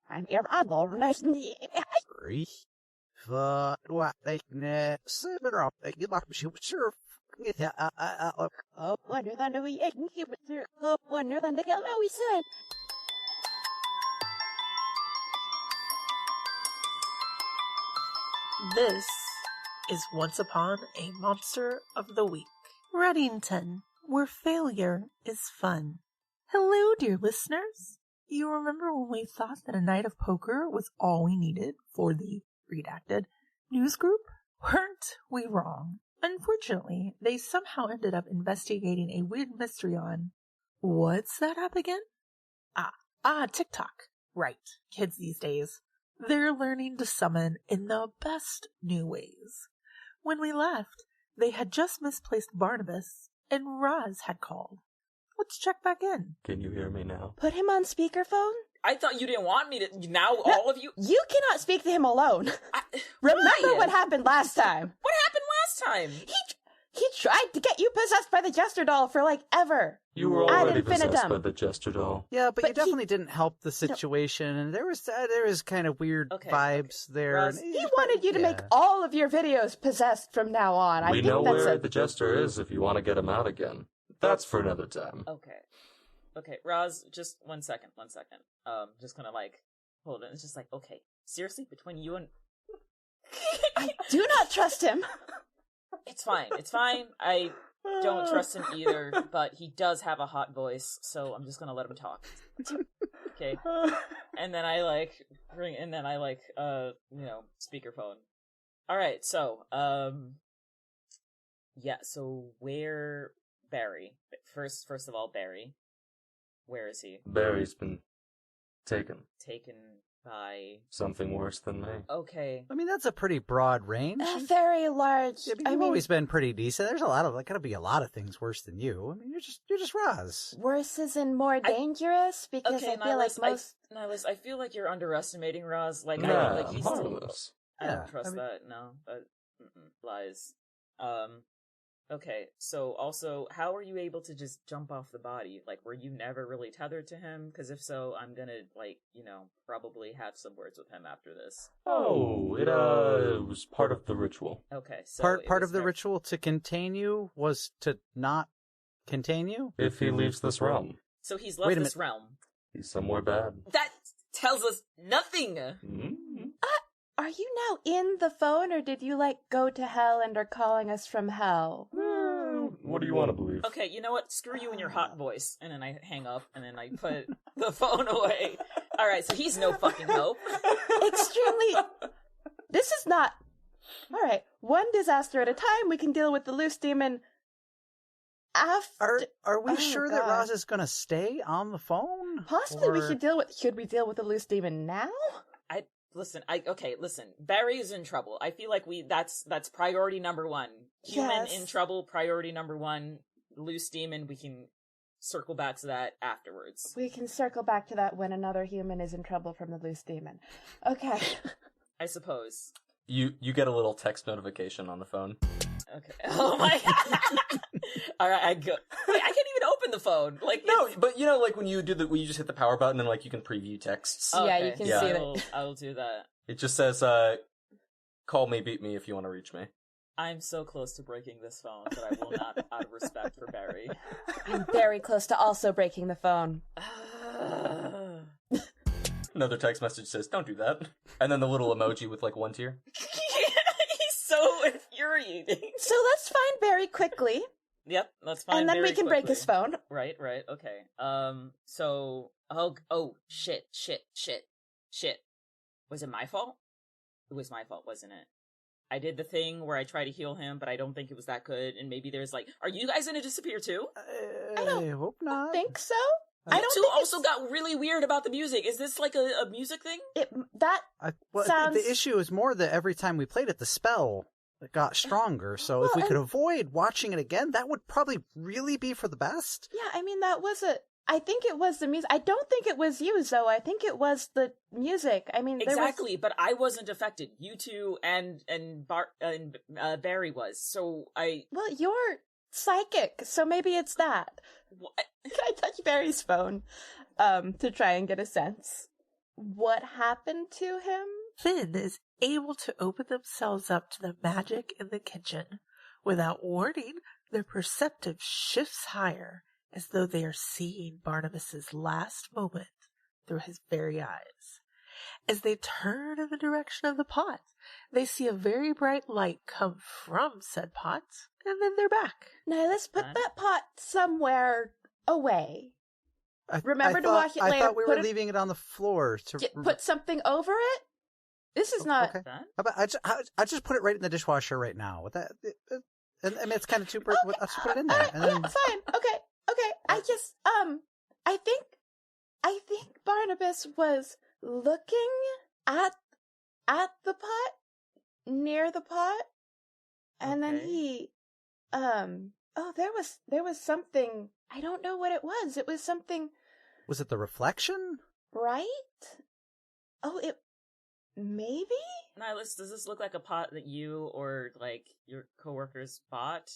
I'm here. I'm all nice. What they seven up, you like to serve. Wonder than we ate and keep it through. Wonder than the hell we said. This is Once Upon a Monster of the Week. Reddington, where failure is fun. Hello, dear listeners. You remember when we thought that a night of poker was all we needed for the redacted news group? Weren't we wrong? Unfortunately, they somehow ended up investigating a weird mystery on... What's that app again? TikTok. Right, kids these days. They're learning to summon in the best new ways. When we left, they had just misplaced Barnabas, and Roz had called. Let's check back in. Can you hear me now? Put him on speakerphone? I thought you didn't want me to. Now all of you. You cannot speak to him alone. Remember what happened last time. What happened last time? He tried to get you possessed by the Jester Doll for like ever. You were already possessed by the Jester Doll. Yeah, but you definitely didn't help the situation, and there was kind of weird vibes there. Roz, he wanted you to make all of your videos possessed from now on. We know where the Jester is if you want to get him out again. That's for another time. Okay, Roz, just one second. Just gonna hold it. It's just okay, seriously, between you and... I do not trust him. It's fine. I don't trust him either, but he does have a hot voice, so I'm just gonna let him talk. Okay. And then I speakerphone. Alright, so, so where Barry? First of all, Barry. Where is he? Barry's been taken. Taken by... something worse than me. Okay. I mean, that's a pretty broad range. Very large. Yeah, you've always been pretty decent. There's gotta be a lot of things worse than you. I mean, you're just Roz. Worse is in more dangerous, because I feel like most... Nihilus, I feel like you're underestimating Roz. He's harmless. I don't trust that, no. Lies. Okay, so also, how were you able to just jump off the body? Were you never really tethered to him? Because if so, I'm gonna, probably have some words with him after this. Oh, it was part of the ritual. Okay, so... Part of the ritual to contain you was to not contain you? If he leaves this realm. So he's left this realm. He's somewhere bad. That tells us nothing! Mm-hmm. Are you now in the phone, or did you, go to hell and are calling us from hell? What do you want to believe? Okay, you know what? Screw you and your hot voice. And then I hang up, and then I put the phone away. Alright, so he's no fucking hope. Extremely... This is not... Alright, one disaster at a time. We can deal with the loose demon after... Are we sure that Roz is gonna stay on the phone? Possibly we should deal with... Should we deal with the loose demon now? Listen, Barry is in trouble. I feel like that's priority number one. Human in trouble, priority number one. Loose demon, we can circle back to that afterwards. We can circle back to that when another human is in trouble from the loose demon. Okay. I suppose. You get a little text notification on the phone. Okay. Oh my god. Alright, I go. Wait, I can't even open the phone. No, but when you do when you just hit the power button and you can preview texts. Okay. Yeah, you can see it. I'll do that. It just says, call me, beat me if you want to reach me. I'm so close to breaking this phone that I will not, out of respect for Barry. I'm very close to also breaking the phone. Another text message says, don't do that. And then the little emoji with one tear. He's so infuriating. So let's find Barry quickly. Yep, let's find and then Barry we can break his phone. Right, okay. Shit. Was it my fault? It was my fault, wasn't it? I did the thing where I try to heal him, but I don't think it was that good, and maybe there's are you guys gonna disappear too? I hope not. Think so? I don't think also got really weird about the music. Is this a music thing? Sounds... The issue is more that every time we played it, the spell got stronger. So if we could avoid watching it again, that would probably really be for the best. Yeah, I mean, I think it was the music. I don't think it was you, Zoe. I think it was the music. I mean, exactly, but I wasn't affected. You two and Barry was. So Well, your psychic, so maybe it's that. What? Can I touch Barry's phone to try and get a sense? What happened to him? Finn is able to open themselves up to the magic in the kitchen. Without warning, their perceptive shifts higher, as though they are seeing Barnabas's last moment through his very eyes. As they turn in the direction of the pot, they see a very bright light come from said pot, and then they're back. Now let's put Huh? that pot somewhere away. Remember I to thought- wash it I later. thought we Put were it- leaving it on the floor to Put something over it? This is not... Okay. That? How about I just put it right in the dishwasher right now. With that, and I mean it's kind of too. Let's just put it in there. Alright, And then, yeah, fine. Okay. I just, I think Barnabas was looking at the pot, near the pot, and then Okay. he, there was something, I don't know what it was. It was something was it the reflection? bright? Maybe? Nihilus, does this look like a pot that you or, like, your coworkers bought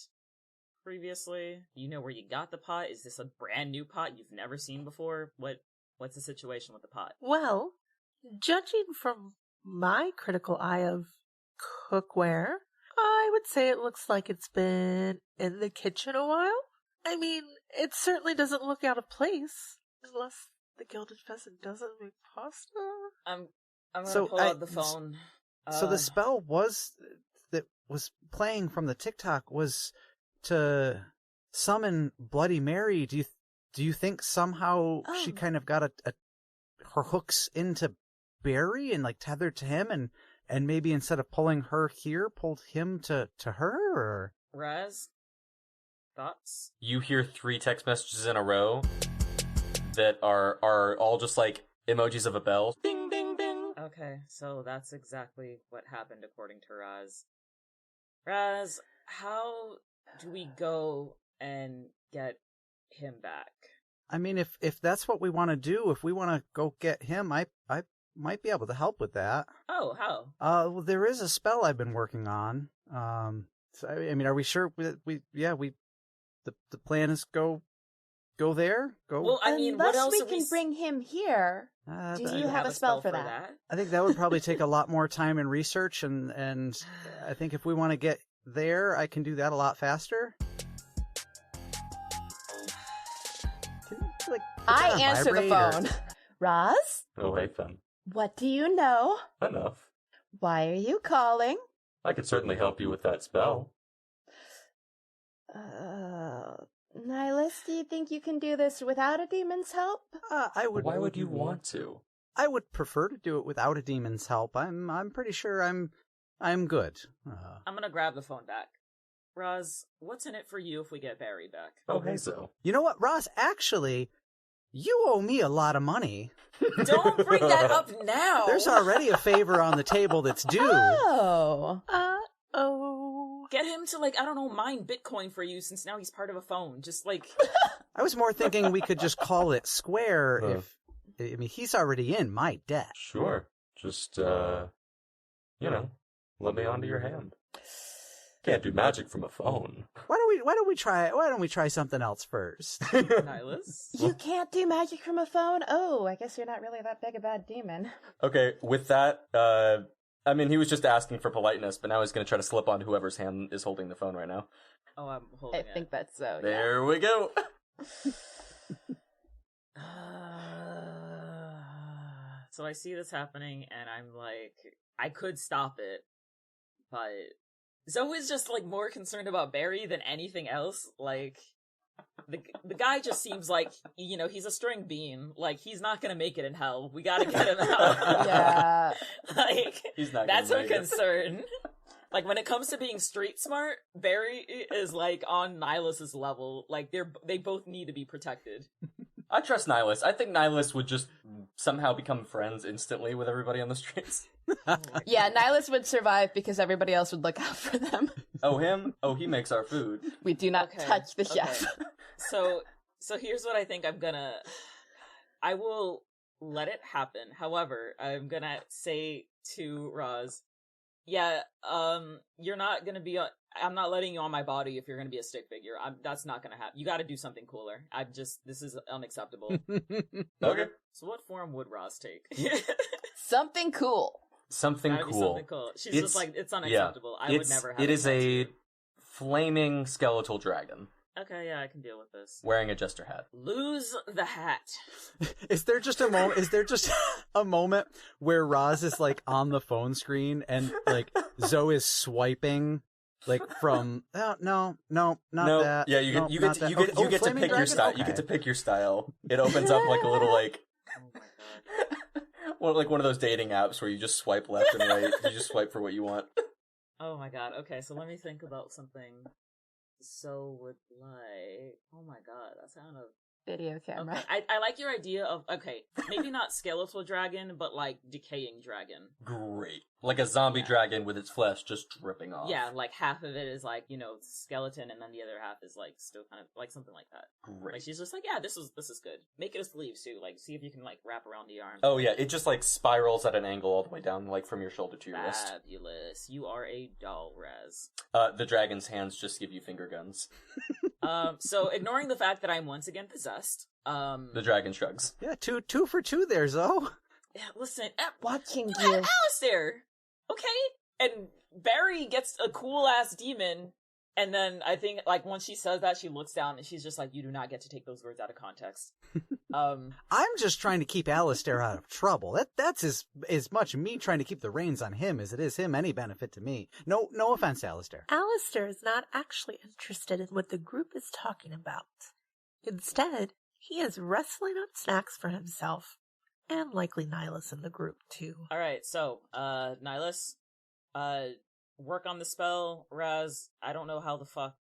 previously? You know where you got the pot? Is this a brand new pot you've never seen before? What's the situation with the pot? Well, judging from my critical eye of cookware, I would say it looks like it's been in the kitchen a while. I mean, it certainly doesn't look out of place, unless the Gilded Pheasant doesn't make pasta. I'm gonna So, pull out the phone. So the spell that was playing from the TikTok was to summon Bloody Mary. Do you think somehow she Oh. kind of got her hooks into Barry and like tethered to him, and maybe instead of pulling her here, pulled him to her? Or Raz? Thoughts? You hear 3 text messages in a row that are all just like emojis of a bell. Ding, ding, ding. Okay, so that's exactly what happened according to Raz. Raz, how do we go and get him back? I mean, if that's what we want to do, if we want to go get him, I might be able to help with that. Oh, how? Well, there is a spell I've been working on. So, I mean, are we sure the plan is go there? Go. Well, I mean, what Unless else we are can bring him here. Do you have a spell for that? I think that would probably take a lot more time and research, and I think if we want to get there, I can do that a lot faster. Like, put that I on answer the vibrate or- phone. Roz, Oh, wait then. what do you know? Enough. Why are you calling? I could certainly help you with that spell. Nihilus, do you think you can do this without a demon's help? I would. Why would you want to? I would prefer to do it without a demon's help. I'm pretty sure I'm good. I'm gonna grab the phone back. Raz, what's in it for you if we get Barry back? Oh, hey, so. You know what, Ross? Actually, you owe me a lot of money. Don't bring that up now! There's already a favor on the table that's due. Oh. Uh-oh. Get him to, like, I don't know, mine Bitcoin for you since now he's part of a phone. Just, like... I was more thinking we could just call it square Huh. if... I mean, he's already in my debt. Sure. Just, let me onto your hand. Can't do magic from a phone. Why don't we try something else first? Nihilus? You can't do magic from a phone? Oh, I guess you're not really that big a bad demon. Okay, with that, I mean, he was just asking for politeness, but now he's going to try to slip on whoever's hand is holding the phone right now. Oh, I'm holding I it. think that's so, yeah. There we go. So I see this happening, and I'm like, I could stop it, but Zoe is just like more concerned about Barry than anything else. Like, the guy just seems like, he's a string bean. Like, he's not gonna make it in hell. We gotta get him out. Yeah. Like, He's not. that's gonna her make it. concern. Like, when it comes to being street smart, Barry is like on Nihilus's level. Like, they both need to be protected. I trust Nihilus. I think Nihilus would just somehow become friends instantly with everybody on the streets. Yeah, Nihilus would survive because everybody else would look out for them. Oh, him? Oh, he makes our food. We do not Okay, touch the okay. chef. So here's what I think I will let it happen. However, I'm gonna say to Roz, yeah, you're not gonna be I'm not letting you on my body if you're gonna be a stick figure. That's not gonna happen. You gotta do something cooler. This is unacceptable. Okay. So what form would Roz take? Something cool. Something Gotta be cool. something cool. She's just like, it's unacceptable. I would never have It is a tattoo. flaming skeletal dragon Okay, yeah, I can deal with this. wearing a jester hat. Lose the hat. Is there just a moment? Is there just a moment where Roz is like on the phone screen and like Zoe is swiping like from no, not that. Yeah, you No, get not to, that. you get Oh, you get to Flaming pick your Dragon? style. You Okay. get to pick your style. It opens up like a little like Oh my god. like one of those dating apps where you just swipe left and right. You just swipe for what you want. Oh my god. Okay, so let me think about something. So would like. Oh my god, that sound of. Video camera. Okay, I like your idea of maybe not skeletal dragon, but like decaying dragon. Great, like a zombie Yeah. dragon with its flesh just dripping off. Yeah, like half of it is like skeleton, and then the other half is like still kind of like something like that. Great. Like she's just like, yeah, this is good. Make it a sleeve too. Like see if you can like wrap around the arm. Oh yeah, it just like spirals at an angle all the way down, like from your shoulder to your wrist. Fabulous. You are a doll, Raz. The dragon's hands just give you finger guns. So ignoring the fact that I'm once again possessed. The dragon shrugs. Yeah, two for two there, Zoe. Yeah, listen, Watching you you. got Alistair, okay? And Barry gets a cool ass demon, and then I think like once she says that, she looks down and she's just like, "You do not get to take those words out of context." I'm just trying to keep Alistair out of trouble. That's as much me trying to keep the reins on him as it is him any benefit to me. No offense, Alistair. Alistair is not actually interested in what the group is talking about. Instead, he is wrestling up snacks for himself, and likely Nihilus in the group, too. All right, so Nihilus, work on the spell. Raz, I don't know how the fuck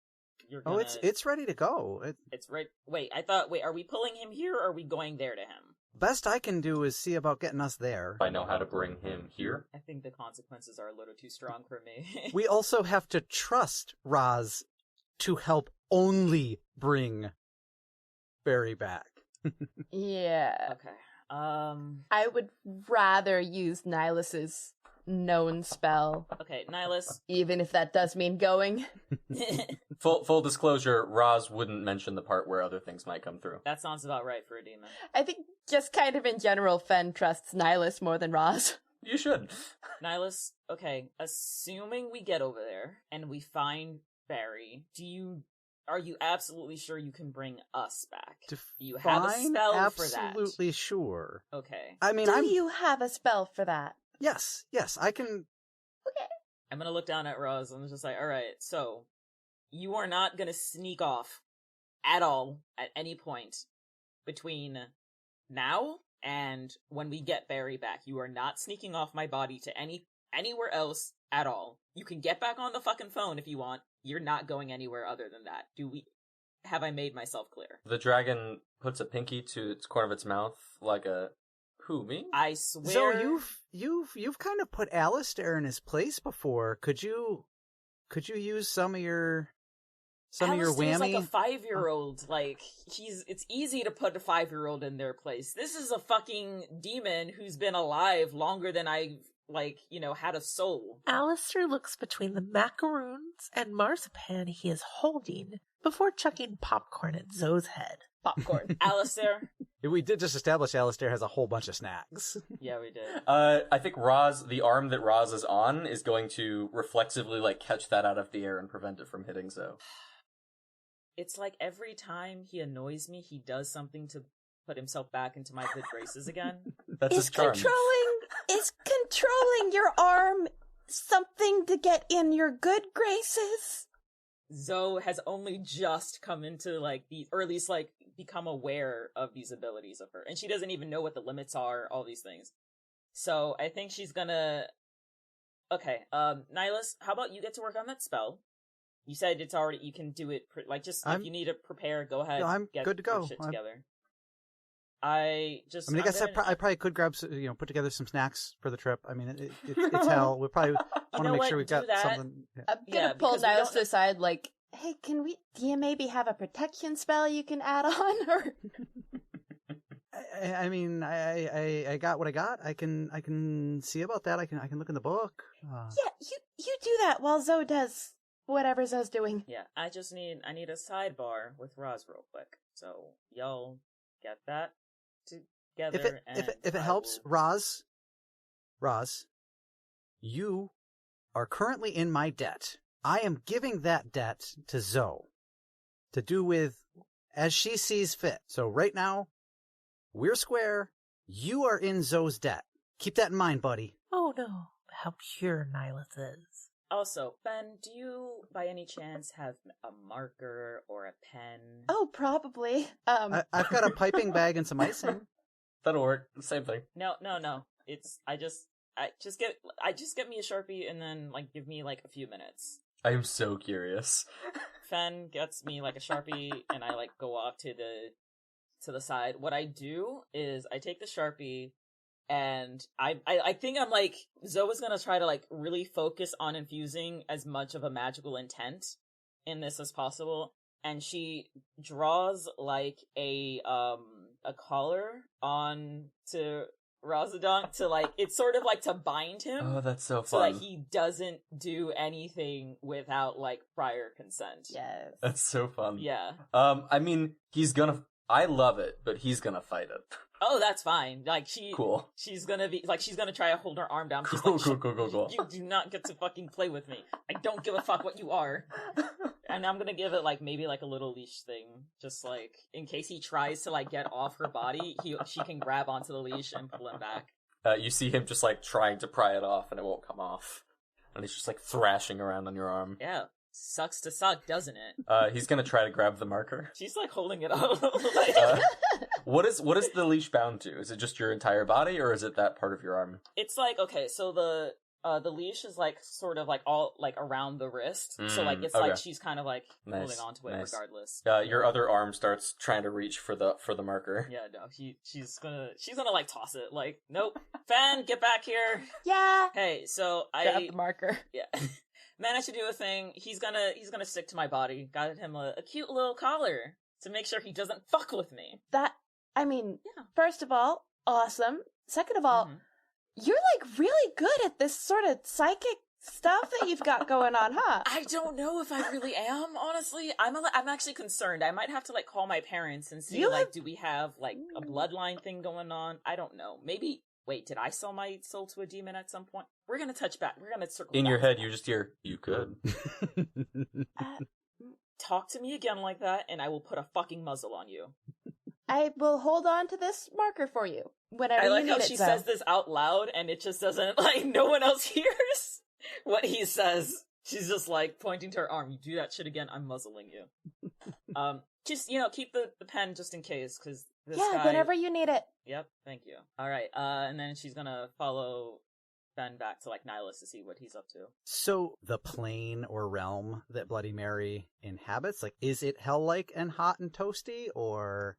you're gonna. Oh, it's ready to go. It's right. Wait, are we pulling him here, or are we going there to him? Best I can do is see about getting us there. I know how to bring him here. I think the consequences are a little too strong for me. We also have to trust Roz to help only bring Barry back. Yeah. Okay. I would rather use Nihilus's known spell, Okay, Nihilus. even if that does mean going. Full disclosure, Roz wouldn't mention the part where other things might come through. That sounds about right for a demon. I think just kind of in general, Fen trusts Nihilus more than Roz. You should. Nihilus, okay, assuming we get over there and we find Barry, are you absolutely sure you can bring us back? Do you have a Fine, spell for that? absolutely sure. Okay. I mean, Do you have a spell for that? Yes, I can. I'm gonna look down at Roz and just like, alright, so, you are not gonna sneak off at all at any point between now and when we get Barry back. You are not sneaking off my body to anywhere else at all. You can get back on the fucking phone if you want. You're not going anywhere other than that. Have I made myself clear? The dragon puts a pinky to its corner of its mouth like a... Who, me? I swear. So you've kind of put Alistair in his place before. Could you use some of your Alistair's whammy? like a 5-year-old. Like, it's easy to put a 5-year-old in their place. This is a fucking demon who's been alive longer than I've, had a soul. Alistair looks between the macaroons and marzipan he is holding before chucking popcorn at Zoe's head. Popcorn. Alistair? We did just establish Alistair has a whole bunch of snacks. Yeah, we did. I think the arm that Roz is on is going to reflexively, catch that out of the air and prevent it from hitting Zoe. It's like every time he annoys me, he does something to put himself back into my good graces again. That's his charm. Is controlling your arm something to get in your good graces? Zoe has only just come into, or at least, become aware of these abilities of her. And she doesn't even know what the limits are, all these things. So, I think she's gonna... Okay, Nihilus, how about you get to work on that spell? You said it's already, you can do it, if you need to prepare, go ahead. No, I'm get good to your go. shit together. I guess I probably could grab, put together some snacks for the trip. I mean, it's hell. We probably want to make sure we've got something. Yeah. I'm gonna Yeah, pull because we Nihilus don't- to the side, like, hey, do you maybe have a protection spell you can add on? Or I mean, I got what I got. I can see about that. I can look in the book. yeah, you do that while Zoe does whatever Zoe's doing. Yeah, I need a sidebar with Roz real quick. So y'all get that together. If it helps, Roz, you are currently in my debt. I am giving that debt to Zoe to do with as she sees fit. So right now, we're square. You are in Zoe's debt. Keep that in mind, buddy. Oh no, how pure Nihilus is. Also, Ben, do you by any chance have a marker or a pen? Oh, probably. I've got a piping bag and some icing. That'll work. Same thing. No. It's I just get me a Sharpie and then like give me like a few minutes. I am so curious. Fen gets me like a Sharpie and I like go off to the side. What I do is I take the Sharpie and I think I'm like, Zoe's gonna try to like really focus on infusing as much of a magical intent in this as possible. And she draws like a collar on to Razadonk to like, it's sort of like to bind him. Oh, that's so So fun. that he doesn't do anything without like prior consent. Yes. That's so fun. Yeah. I mean, I love it, but he's gonna fight it. Oh, that's fine. Like Cool. she's gonna try to hold her arm down. She's Cool, like, cool. You do not get to fucking play with me. I don't give a fuck what you are. And I'm gonna give it like maybe like a little leash thing, just like in case he tries to like get off her body, she can grab onto the leash and pull him back. You see him just like trying to pry it off, and it won't come off, and he's just like thrashing around on your arm. Yeah, sucks to suck, doesn't it? He's gonna try to grab the marker. She's like holding it up. Like, What is the leash bound to? Is it just your entire body, or is it that part of your arm? it's like, okay, so the leash is like sort of like all like around the wrist, so like it's okay. like she's kind of like Nice, holding onto it nice. regardless. Your other arm starts trying to reach for the marker. Yeah, no, she's gonna like toss it. Like, nope, Fan, get back here. Yeah. Hey, so Grab the marker. yeah, managed to do a thing. He's gonna stick to my body. Got him a cute little collar to make sure he doesn't fuck with me. Yeah. First of all, awesome. Second of all, you're like really good at this sort of psychic stuff that you've got going on, huh? I don't know if I really am, honestly. I'm actually concerned. I might have to like call my parents and see do we have like a bloodline thing going on? I don't know. Maybe. Wait, did I sell my soul to a demon at some point? We're gonna touch back. We're gonna circle. In back your to head, that. you just hear, "You could." Talk to me again like that, and I will put a fucking muzzle on you. I will hold on to this marker for you whenever I like you need how it. she Zoe. says this out loud, and it just doesn't like no one else hears what he says. She's just like pointing to her arm. You do that shit again, I'm muzzling you. Just keep the pen just in case, because this guy. Whenever you need it. Yep, thank you. All right, and then she's gonna follow Ben back to like Nihilus to see what he's up to. So the plane or realm that Bloody Mary inhabits, like, is it hell-like and hot and toasty, or?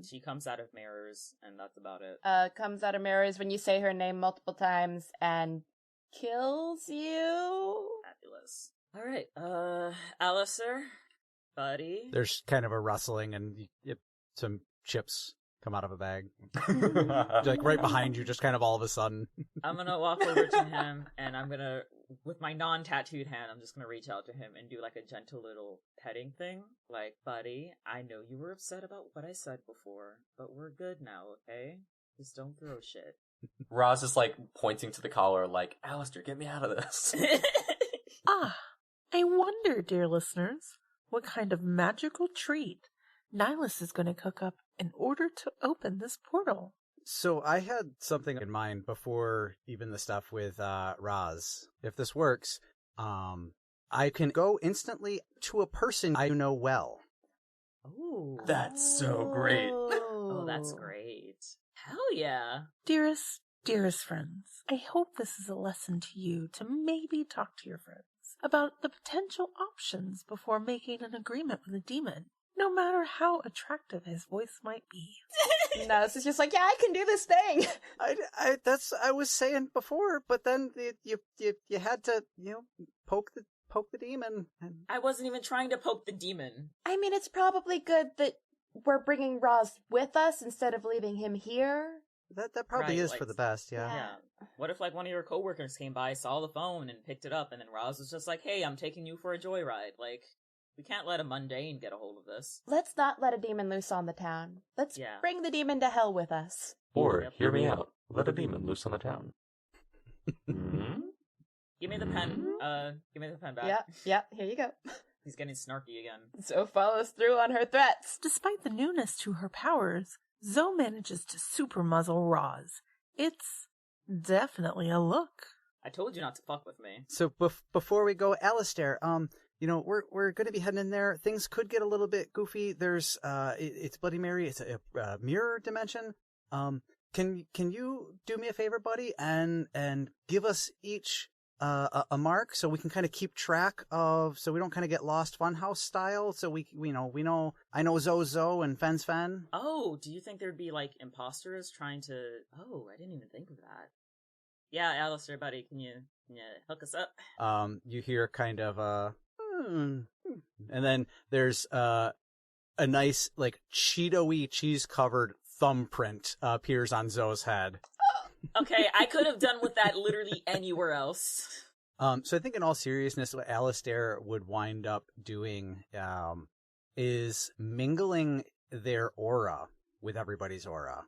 She comes out of mirrors, and that's about it. Comes out of mirrors when you say her name multiple times and kills you. Fabulous. All right, Alistair, buddy. There's kind of a rustling and some chips come out of a bag. Like right behind you, just kind of all of a sudden. I'm gonna walk over to him, and I'm gonna, with my non-tattooed hand, I'm just gonna reach out to him and do like a gentle little petting thing. Like, buddy, I know you were upset about what I said before, but we're good now, okay? Just don't throw shit. Roz is like pointing to the collar, like, "Alistair, get me out of this." Ah, I wonder, dear listeners, what kind of magical treat Nihilus is going to cook up in order to open this portal. So I had something in mind before even the stuff with Roz. If this works, I can go instantly to a person I know well. Ooh. That's so great. Oh, that's great. Hell yeah. Dearest friends, I hope this is a lesson to you to maybe talk to your friends about the potential options before making an agreement with a demon, no matter how attractive his voice might be. No, this is just like, yeah, I can do this thing. I was saying before, but then you had to poke the demon. And... I wasn't even trying to poke the demon. I mean, it's probably good that we're bringing Roz with us instead of leaving him here. That probably Right, is like- for the best, yeah. Yeah. What if, like, one of your coworkers came by, saw the phone, and picked it up, and then Roz was just like, hey, I'm taking you for a joyride. Like, we can't let a mundane get a hold of this. Let's not let a demon loose on the town. Let's Yeah. bring the demon to hell with us. Or, Yep. hear me out, let a demon loose on the town. Hmm? Give me the pen. Give me the pen back. Yeah, here you go. He's getting snarky again. Zoe follows through on her threats. Despite the newness to her powers, Zoe manages to super muzzle Roz. It's definitely a look. I told you not to fuck with me. So before we go, Alistair, we're going to be heading in there. Things could get a little bit goofy. There's it's Bloody Mary. It's a mirror dimension. Can you do me a favor, buddy, and give us each a mark so we can kind of keep track of, so we don't kind of get lost Funhouse style. So we know I know Zoe and Fen's Fen. Oh, do you think there'd be, like, imposters trying to... Oh, I didn't even think of that. Yeah, Alistair, buddy, can you hook us up? You hear kind of and then there's a nice, like, Cheeto-y cheese-covered thumbprint appears on Zoe's head. Okay, I could have done with that literally anywhere else. So I think in all seriousness, what Alistair would wind up doing is mingling their aura with everybody's aura.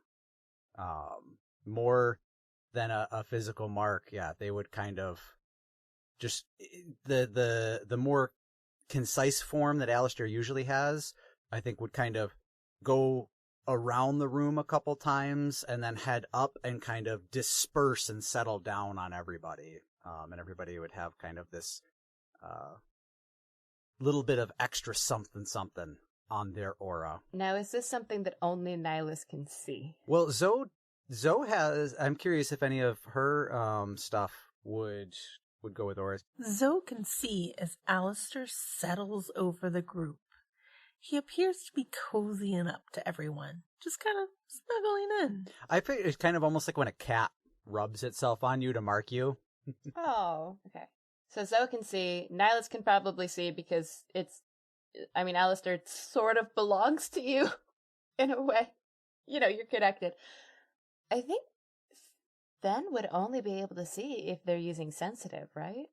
More than a physical mark, yeah, they would kind of just the more concise form that Alistair usually has, I think would kind of go around the room a couple times and then head up and kind of disperse and settle down on everybody. And everybody would have kind of this little bit of extra something on their aura. Now, is this something that only Nihilus can see? Well, Zoe has, I'm curious if any of her stuff would go with auras. Zoe can see as Alistair settles over the group. He appears to be cozying up to everyone, just kind of snuggling in. I think it's kind of almost like when a cat rubs itself on you to mark you. Oh, okay. So Zoe can see. Nihilus can probably see because Alistair sort of belongs to you in a way. You know, you're connected. I think Fen would only be able to see if they're using sensitive, right?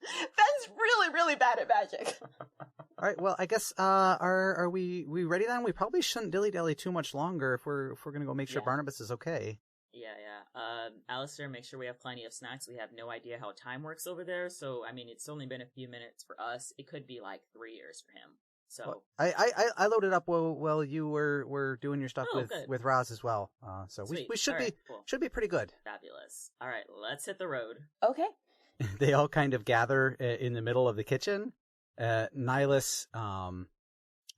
Fen's really, really bad at magic. All right, well, I guess are we ready then? We probably shouldn't dilly-dally too much longer if we're going to go make sure Yeah. Barnabas is okay. Yeah. Alistair, make sure we have plenty of snacks. We have no idea how time works over there, so, I mean, it's only been a few minutes for us. It could be, like, 3 years for him. So, Well, I loaded up while you were doing your stuff Oh, good. with Roz as well. So Sweet. we should All be right, cool. should be pretty good. Fabulous. All right, let's hit the road. Okay. They all kind of gather in the middle of the kitchen. Nihilus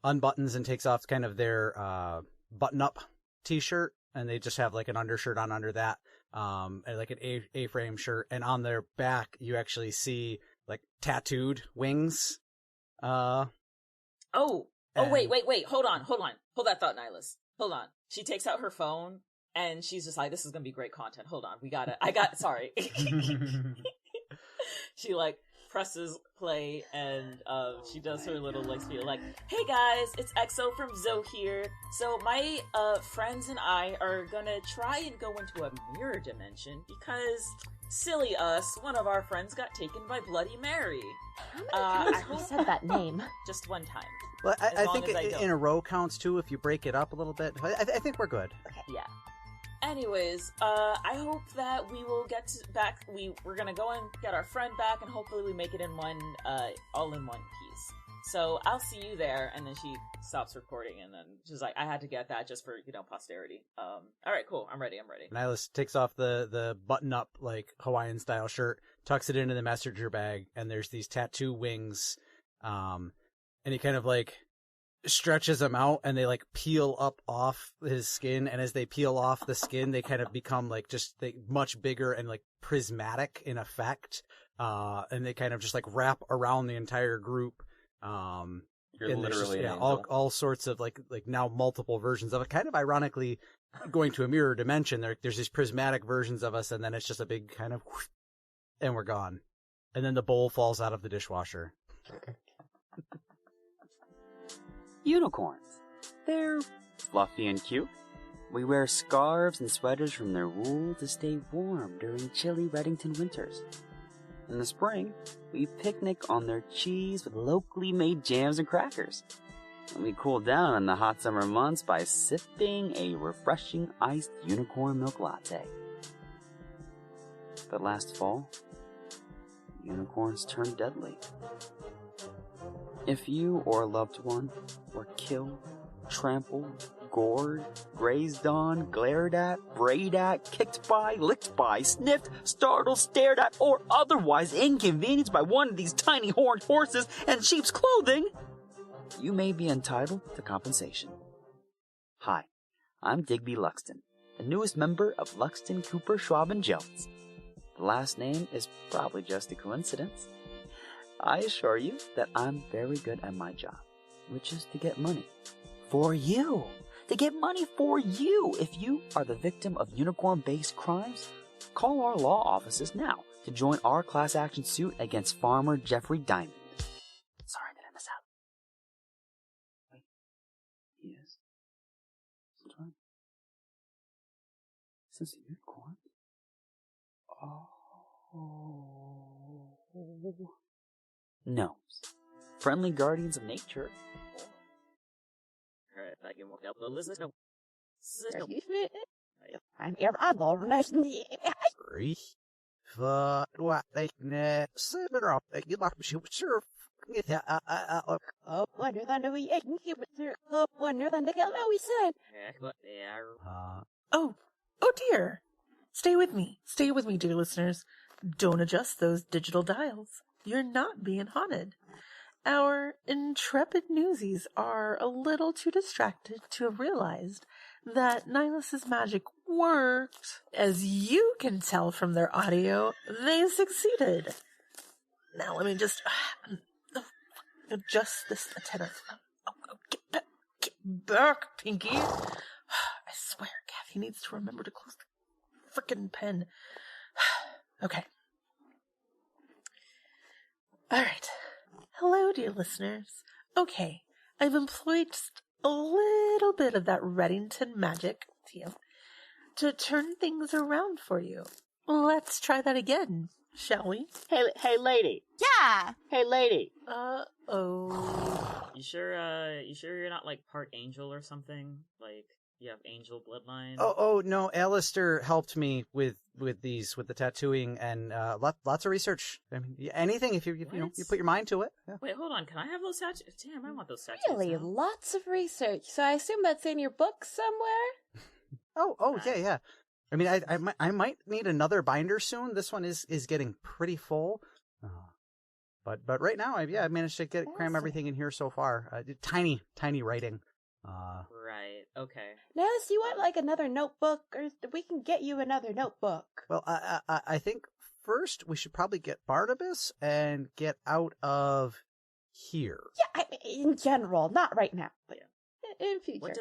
unbuttons and takes off kind of their button-up t-shirt, and they just have like an undershirt on under that, and like an A-frame shirt, and on their back you actually see like tattooed wings. Oh, And- wait. Hold on. Hold that thought, Nihilus. Hold on. She takes out her phone, and she's just like, this is gonna be great content. Hold on. Sorry. She, like, presses play, and she does her little, like, spiel, like, hey guys, it's EXO from Zoe here. So my friends and I are gonna try and go into a mirror dimension, because, silly us, one of our friends got taken by Bloody Mary. How many I times have you hope- said that name? Just one time. Well, As I long think as I don't. in a row counts too if you break it up a little bit. I think we're good. Yeah. Anyways, I hope that we will get back. We're gonna go and get our friend back, and hopefully we make it in one, all in one piece. So I'll see you there. And then she stops recording, and then she's like, I had to get that just for, posterity. All right, cool. I'm ready. Nihilus takes off the button-up, like, Hawaiian-style shirt, tucks it into the messenger bag, and there's these tattoo wings, and he kind of, like, stretches them out, and they, like, peel up off his skin, and as they peel off the skin, they kind of become, like, just much bigger and, like, prismatic in effect, and they kind of just, like, wrap around the entire group. You're And there's literally just, an angel. all sorts of like now multiple versions of it. Kind of ironically, going to a mirror dimension, there's these prismatic versions of us, and then it's just a big kind of, whoosh, and we're gone. And then the bowl falls out of the dishwasher. Unicorns. They're fluffy and cute. We wear scarves and sweaters from their wool to stay warm during chilly Reddington winters. In the spring, we picnic on their cheese with locally made jams and crackers. And we cool down in the hot summer months by sipping a refreshing iced unicorn milk latte. But last fall, unicorns turned deadly. If you or a loved one were killed, trampled, gored, grazed on, glared at, brayed at, kicked by, licked by, sniffed, startled, stared at, or otherwise inconvenienced by one of these tiny horned horses in sheep's clothing, you may be entitled to compensation. Hi, I'm Digby Luxton, the newest member of Luxton, Cooper, Schwab, and Jones. The last name is probably just a coincidence. I assure you that I'm very good at my job, which is to get money. For you! To get money for you! If you are the victim of unicorn-based crimes, call our law offices now to join our class action suit against Farmer Jeffrey Diamond. Sorry, did I miss out? Wait, he is? What's wrong? Since the unicorn? Oh. Gnomes. Friendly guardians of nature. Alright, I can walk out the list. No. I'm here on the Three. What they can seven up. You like to surf. Up wonder than we up wonder than the hell we said. Oh dear. Stay with me, dear listeners. Don't adjust those digital dials. You're not being haunted. Our intrepid newsies are a little too distracted to have realized that Nilus's magic worked. As you can tell from their audio, they succeeded. Now let me just adjust this antenna. Get back, Pinky. I swear, Kathy needs to remember to close the frickin' pen. Okay. All right. Hello, dear listeners. Okay, I've employed just a little bit of that Reddington magic to turn things around for you. Let's try that again, shall we? Hey, lady. Yeah. Hey, lady. Oh. You sure you're not like part angel or something? Like you have angel bloodline? Oh no, Alistair helped me with the tattooing and lots of research. I mean, anything if you know you put your mind to it. Yeah. Wait, hold on. Can I have those tattoos? Damn, I want those tattoos. Really, now. lots of research. So I assume that's in your book somewhere. Oh yeah. I mean, I might need another binder soon. This one is getting pretty full. But right now I managed to cram everything in here so far. Tiny writing. Right. Okay. Now, do you want like another notebook, or we can get you another notebook? Well, I think first we should probably get Barnabas and get out of here. Yeah, I mean, in general, not right now, but in future.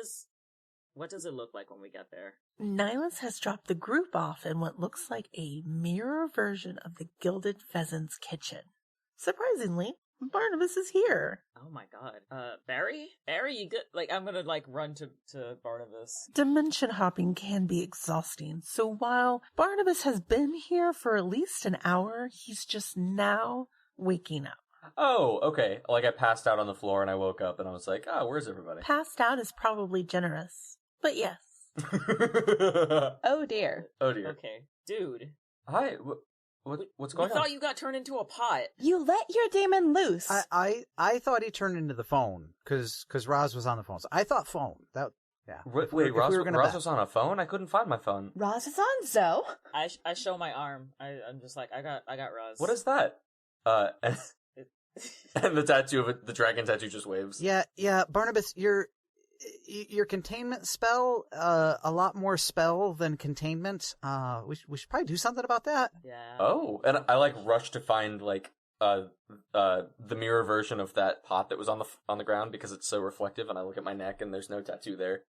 What does it look like when we get there? Nihilus has dropped the group off in what looks like a mirror version of the Gilded Pheasant's kitchen. Surprisingly, Barnabas is here. Oh my god. Barry, you good? Like, I'm gonna run to Barnabas. Dimension hopping can be exhausting, so while Barnabas has been here for at least an hour, he's just now waking up. Oh, okay. Like I passed out on the floor and I woke up and I was like, where's everybody? Passed out is probably generous, but yes. Oh dear. Oh dear. Okay. Dude. Hi, what's going on? I thought you got turned into a pot. You let your demon loose. I thought he turned into the phone because Roz was on the phone. So I thought phone. Wait, Roz was on a phone? I couldn't find my phone. Roz is on Zoe. I show my arm. I'm just like, I got Roz. What is that? And the tattoo of it, the dragon tattoo just waves. Yeah, Barnabas, your containment spell, a lot more spell than containment. We should probably do something about that. Yeah. Oh, and I rush to find the mirror version of that pot that was on the ground because it's so reflective, and I look at my neck and there's no tattoo there.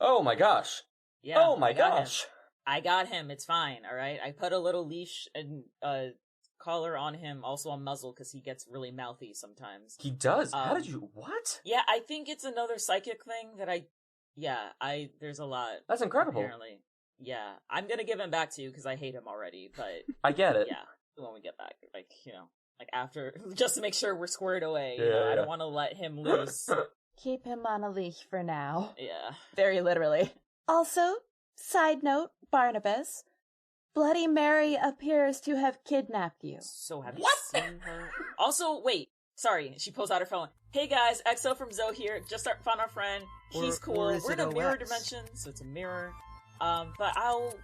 Oh my gosh. Yeah. Oh my gosh. I got him. It's fine. All right. I put a little leash and collar on him, also a muzzle, because he gets really mouthy sometimes. He does? How did you... What? Yeah, I think it's another psychic thing that I Yeah, there's a lot. That's incredible. Apparently. Yeah, I'm gonna give him back to you because I hate him already, but I get it. yeah, when we get back, like, like after, just to make sure we're squared away, Yeah, I don't want to let him loose. Keep him on a leash for now. Yeah. Very literally. Also, side note, Barnabas, Bloody Mary appears to have kidnapped you. So have you seen her? Also, wait, sorry, she pulls out her phone. Hey guys, XO from Zoe here, just found our friend, he's cool, or is we're in it a mirror OX? dimension, so it's a mirror. But I'll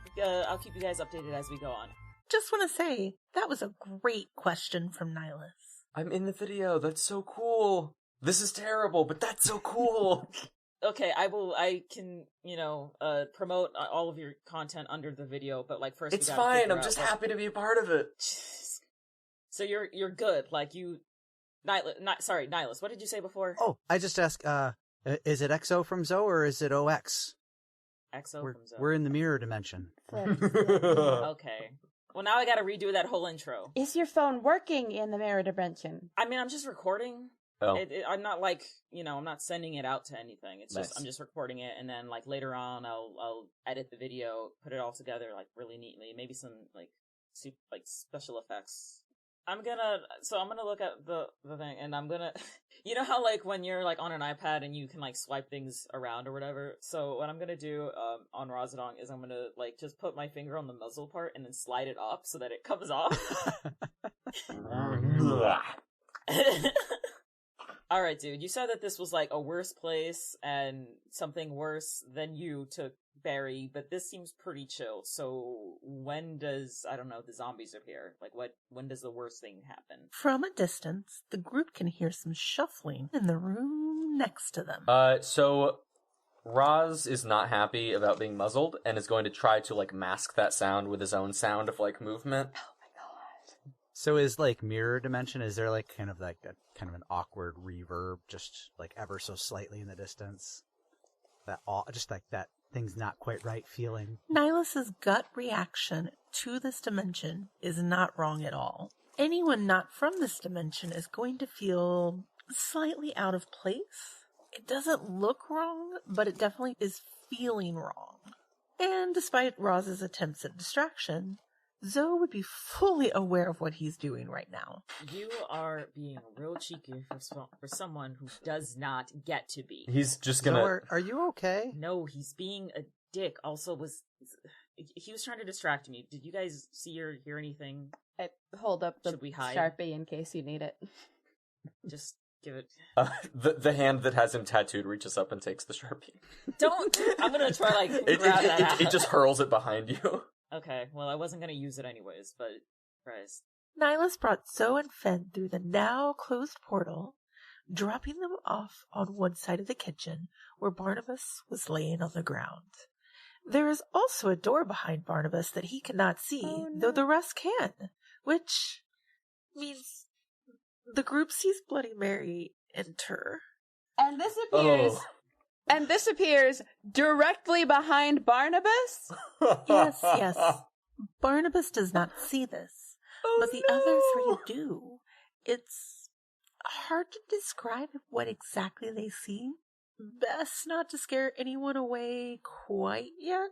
keep you guys updated as we go on. Just want to say, that was a great question from Nihilus. I'm in the video. That's so cool. This is terrible, but that's so cool. Okay, I can, promote all of your content under the video, but like first It's we gotta fine. figure I'm out just what- happy to be a part of it. So you're good, like you, Nihilus, what did you say before? Oh, I just asked, is it XO from Zoe or is it OX? XO We're, from Zoe. we're in the mirror dimension. Okay. Well, now I gotta redo that whole intro. Is your phone working in the mirror dimension? I mean, I'm just recording. Oh. I'm not like, I'm not sending it out to anything. It's Nice. just, I'm just recording it, and then like later on, I'll edit the video, put it all together like really neatly. Maybe some like special effects. I'm gonna look at the thing, and I'm gonna, you know how like when you're like on an iPad and you can like swipe things around or whatever. So what I'm gonna do on Razadong is I'm gonna like just put my finger on the muzzle part and then slide it up so that it comes off. All right, dude. You said that this was like a worse place and something worse than you took Barry, but this seems pretty chill. So when does, I don't know, the zombies appear? Like when does the worst thing happen? From a distance, the group can hear some shuffling in the room next to them. So Roz is not happy about being muzzled and is going to try to like mask that sound with his own sound of like movement. So is like mirror dimension, is there like kind of like a kind of an awkward reverb just like ever so slightly in the distance? That just like that thing's not quite right feeling. Nihilus's gut reaction to this dimension is not wrong at all. Anyone not from this dimension is going to feel slightly out of place. It doesn't look wrong, but it definitely is feeling wrong. And despite Roz's attempts at distraction, Zoe would be fully aware of what he's doing right now. You are being real cheeky for someone who does not get to be. He's just gonna. So are you okay? No, he's being a dick. Also, he was trying to distract me. Did you guys see or hear anything? I hold up the Should we hide? Sharpie in case you need it. Just give it. The hand that has him tattooed reaches up and takes the Sharpie. Don't. I'm gonna try like It grab that. it just hurls it behind you. Okay, well, I wasn't gonna use it anyways, but Christ. Nihilus brought Zoe and Fen through the now closed portal, dropping them off on one side of the kitchen where Barnabas was laying on the ground. There is also a door behind Barnabas that he cannot see, though the rest can, which means the group sees Bloody Mary enter. And this appears directly behind Barnabas? Yes. Barnabas does not see this, but the other three do. It's hard to describe what exactly they see. Best not to scare anyone away quite yet.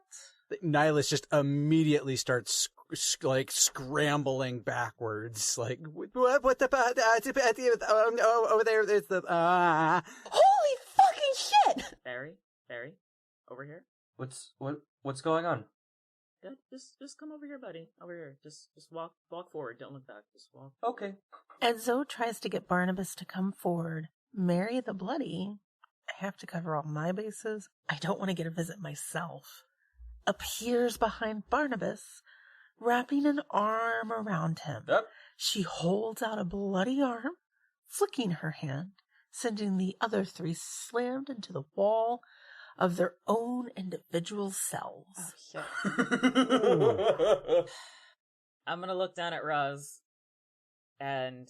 Nihilus just immediately starts like scrambling backwards. Like, what the over there? There's the Holy fucking shit! Barry, over here. What's going on? Good. Just come over here, buddy. Over here. Just walk forward. Don't look back. Just walk. Okay. As Zoe tries to get Barnabas to come forward, Mary the Bloody, I have to cover all my bases. I don't want to get a visit myself. Appears behind Barnabas, wrapping an arm around him. Yep. She holds out a bloody arm, flicking her hand, sending the other three slammed into the wall of their own individual cells. Oh, shit. I'm gonna look down at Roz, and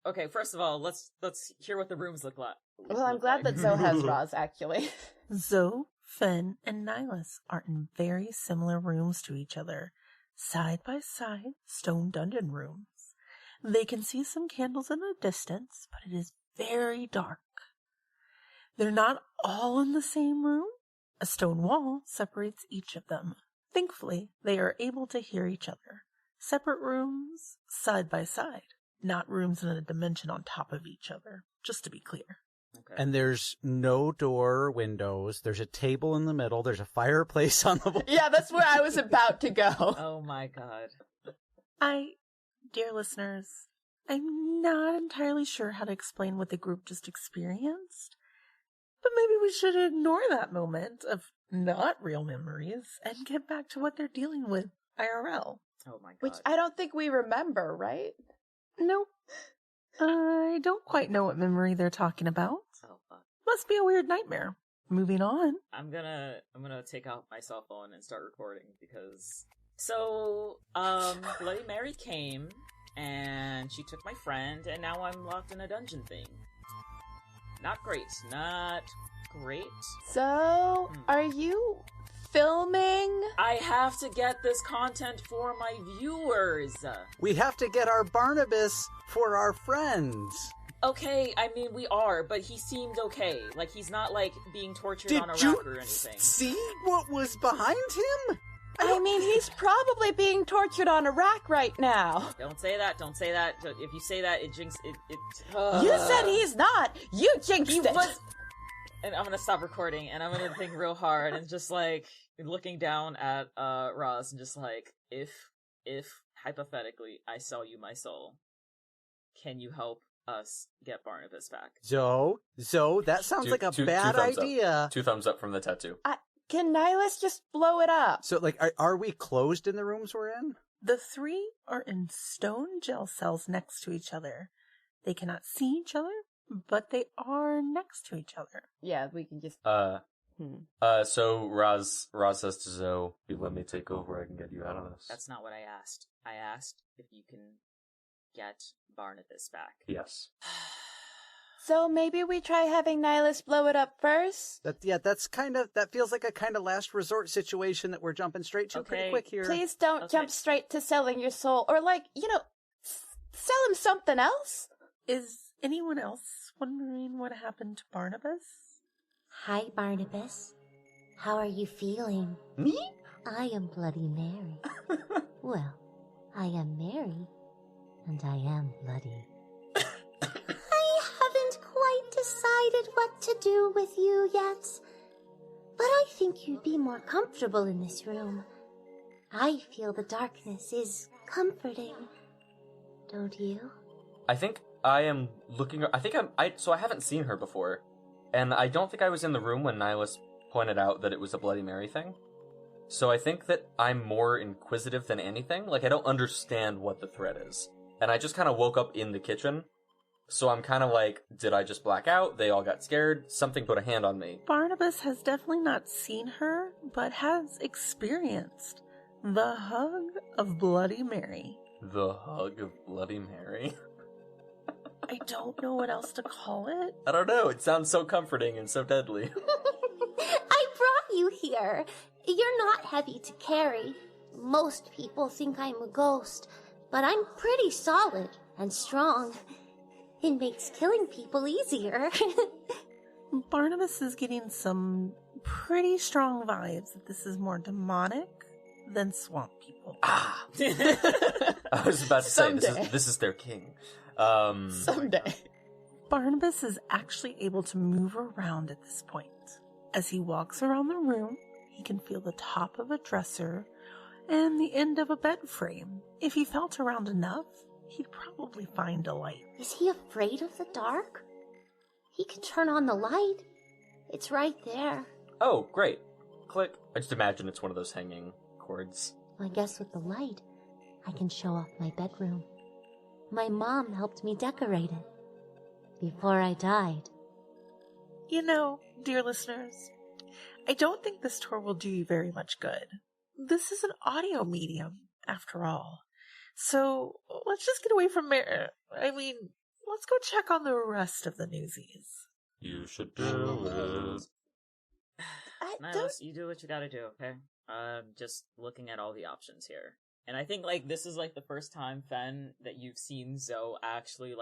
okay. First of all, let's hear what the rooms look like. Well, I'm glad that Zoe has Roz, actually. Zoe, Fen, and Nihilus are in very similar rooms to each other, side by side stone dungeon rooms. They can see some candles in the distance, but it is very dark. They're not all in the same room, A stone wall separates each of them. Thankfully, they are able to hear each other. Separate rooms, side by side. Not rooms in a dimension on top of each other, just to be clear. Okay. And there's no door or windows. There's a table in the middle. There's a fireplace on the wall. Yeah, that's where I was about to go. Oh my god. Dear listeners, I'm not entirely sure how to explain what the group just experienced, but maybe we should ignore that moment of not real memories and get back to what they're dealing with IRL. Oh my god. Which I don't think we remember, right? Nope. I don't quite know what memory they're talking about. Oh fuck. Must be a weird nightmare. Moving on. I'm gonna take out my cell phone and start recording because Bloody Mary came and she took my friend and now I'm locked in a dungeon thing. Not great. Not great. So, are you filming? I have to get this content for my viewers. We have to get our Barnabas for our friends. Okay, I mean we are, but he seemed okay. Like he's not like being tortured Did on a you rack or anything. see what was behind him? I mean, he's probably being tortured on a rack right now. Don't say that. Don't say that. If you say that, it jinx it. You said he's not. You jinxed He it. was. And I'm gonna stop recording, and I'm gonna think real hard, and just like looking down at Roz, and just like, if hypothetically I sell you my soul, can you help us get Barnabas back? Zoe, that sounds like a bad thumbs idea. Up. 2 thumbs up from the tattoo. Can Nihilus just blow it up? So, like, are we closed in the rooms we're in? The three are in stone gel cells next to each other. They cannot see each other, but they are next to each other. Yeah, we can just... So Roz says to Zoe, "You let me take over, I can get you out of this." That's not what I asked. I asked if you can get Barnabas back. Yes. So maybe we try having Nihilus blow it up first? That feels like a kind of last resort situation that we're jumping straight to pretty Okay. quick here. Please don't Okay. jump straight to selling your soul. Or sell him something else. Is anyone else wondering what happened to Barnabas? Hi, Barnabas. How are you feeling? Me? I am Bloody Mary. Well, I am Mary, and I am bloody. I haven't quite decided what to do with you yet, but I think you'd be more comfortable in this room. I feel the darkness is comforting, don't you? I think I am looking. So I haven't seen her before, and I don't think I was in the room when Nihilus pointed out that it was a Bloody Mary thing. So I think that I'm more inquisitive than anything. Like, I don't understand what the threat is, and I just kind of woke up in the kitchen. So I'm kind of like, did I just black out? They all got scared. Something put a hand on me. Barnabas has definitely not seen her, but has experienced the hug of Bloody Mary. The hug of Bloody Mary. I don't know what else to call it. I don't know. It sounds so comforting and so deadly. I brought you here. You're not heavy to carry. Most people think I'm a ghost, but I'm pretty solid and strong. It makes killing people easier. Barnabas is getting some pretty strong vibes that this is more demonic than swamp people. Ah! I was about to say, Someday. this is their king. Someday. Barnabas is actually able to move around at this point. As he walks around the room, he can feel the top of a dresser and the end of a bed frame. If he felt around enough, he'd probably find a light. Is he afraid of the dark? He can turn on the light. It's right there. Oh, great. Click. I just imagine it's one of those hanging cords. I guess with the light, I can show off my bedroom. My mom helped me decorate it before I died. You know, dear listeners, I don't think this tour will do you very much good. This is an audio medium, after all. So let's just get away from let's go check on the rest of the newsies. You should do it. Nihilus, you do what you gotta do, okay? Just looking at all the options here. And I think, this is, the first time, Fen, that you've seen Zoe actually,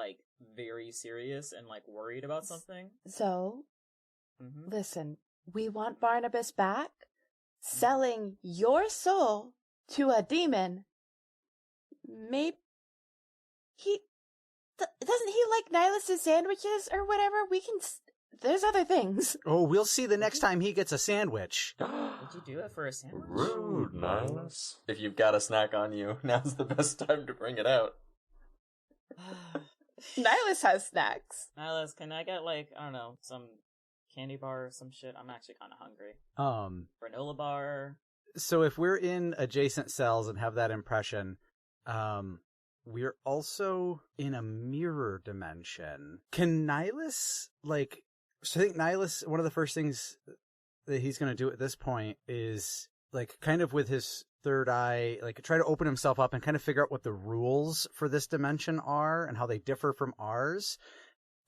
very serious and, worried about something. So, Mm-hmm. listen, we want Barnabas back, selling your soul to a demon, maybe doesn't he like Nihilus' sandwiches or whatever? We can, there's other things. Oh, we'll see the next time he gets a sandwich. Would you do it for a sandwich? Rude, Nihilus. If you've got a snack on you, now's the best time to bring it out. Nihilus has snacks. Nihilus, can I get, like, I don't know, some candy bar or some shit? I'm actually kind of hungry. Granola bar. So if we're in adjacent cells and have that impression, we're also in a mirror dimension. Can Nihilus, like, so I think Nihilus, one of the first things that he's going to do at this point is, like, kind of with his third eye, like, try to open himself up and kind of figure out what the rules for this dimension are and how they differ from ours.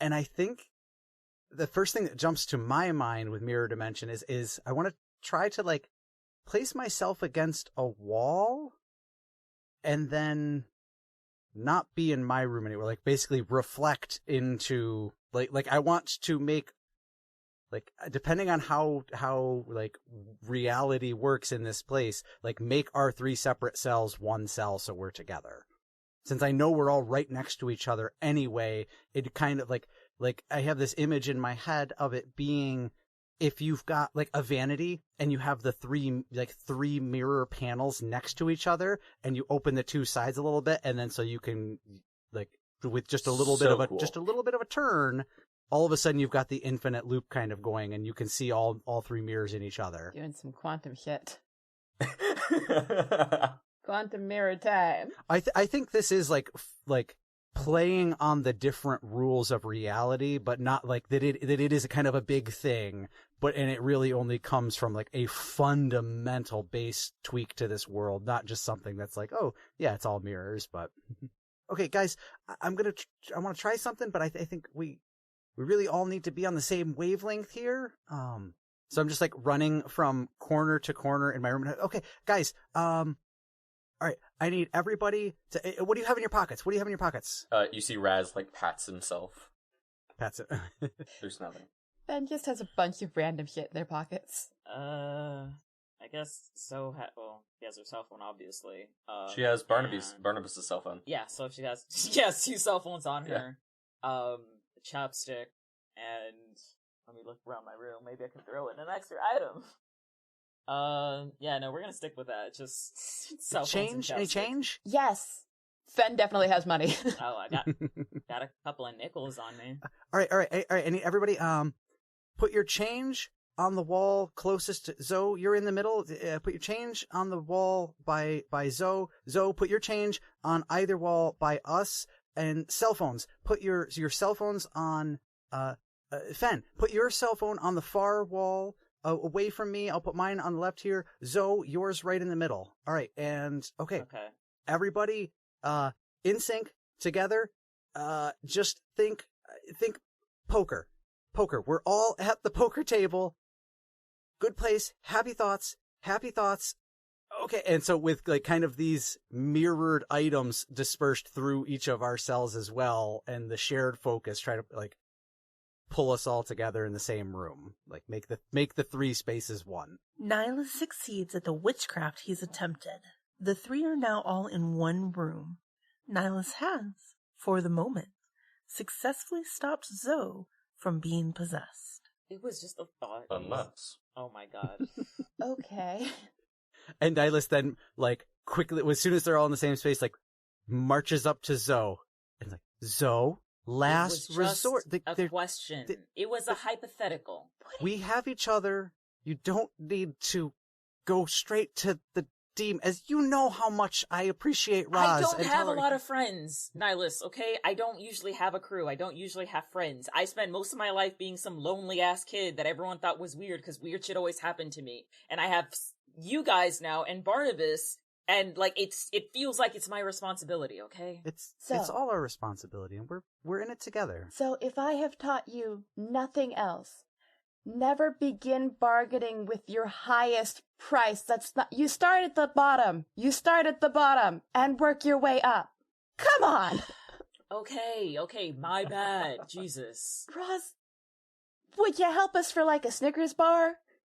And I think the first thing that jumps to my mind with mirror dimension is I want to try to, like, place myself against a wall and then not be in my room anymore, like basically reflect into like I want to make, like, depending on how like reality works in this place, like make our three separate cells one cell so we're together. Since I know we're all right next to each other anyway, it kind of like I have this image in my head of it being, if you've got like a vanity and you have the three mirror panels next to each other and you open the two sides a little bit, and then so you can, like, with just a little bit of a, just a little bit of a turn, all of a sudden you've got the infinite loop kind of going and you can see all three mirrors in each other. Doing some quantum shit. Quantum mirror time. I think this is like playing on the different rules of reality, but not like that it is a kind of a big thing, and it really only comes from like a fundamental base tweak to this world, not just something that's like, oh yeah, it's all mirrors. But okay, guys, I want to try something, but I think we really all need to be on the same wavelength here. So I'm just like running from corner to corner in my room. Okay, guys, all right, I need everybody to... What do you have in your pockets? What do you have in your pockets? You see Raz, like, pats himself. Pats it. There's nothing. Ben just has a bunch of random shit in their pockets. I guess so. Well, he has her cell phone, obviously. She has Barnabas' cell phone. Yeah, so she has 2 cell phones on her. A chapstick, and let me look around my room. Maybe I can throw in an extra item. Yeah, no, we're gonna stick with that. Just cell phones. Change? Any change? Yes. Fen definitely has money. Oh, I got a couple of nickels on me. All right. I need everybody, put your change on the wall closest to Zoe. You're in the middle. Put your change on the wall by Zoe. Zoe, put your change on either wall by us. And cell phones. Put your cell phones on, Fen, put your cell phone on the far wall away from me. I'll put mine on the left here. Zoe, yours right in the middle. All right. And okay. Everybody, in sync together. Just think poker. We're all at the poker table. Good place. Happy thoughts. Okay. And so with like kind of these mirrored items dispersed through each of our cells as well, and the shared focus, try to like pull us all together in the same room, like make the three spaces one. Nihilus succeeds at the witchcraft he's attempted. The three are now all in one room. Nihilus has, for the moment, successfully stopped Zoe from being possessed. It was just a thought. Unless. Oh my god. Okay. And Nihilus then, like, quickly, as soon as they're all in the same space, like, marches up to Zoe and like, Zoe, last resort. A question. It was a hypothetical. We have each other. You don't need to go straight to the demon. As you know how much I appreciate Roz. I don't have a lot of friends, Nihilus, okay? I don't usually have a crew. I don't usually have friends. I spent most of my life being some lonely-ass kid that everyone thought was weird because weird shit always happened to me. And I have you guys now and Barnabas, and like it feels like it's my responsibility, okay? It's all our responsibility, and we're in it together. So if I have taught you nothing else, never begin bargaining with your highest price. That's not, you start at the bottom and work your way up. Come on. Okay, my bad. Jesus. Roz, would you help us for like a Snickers bar?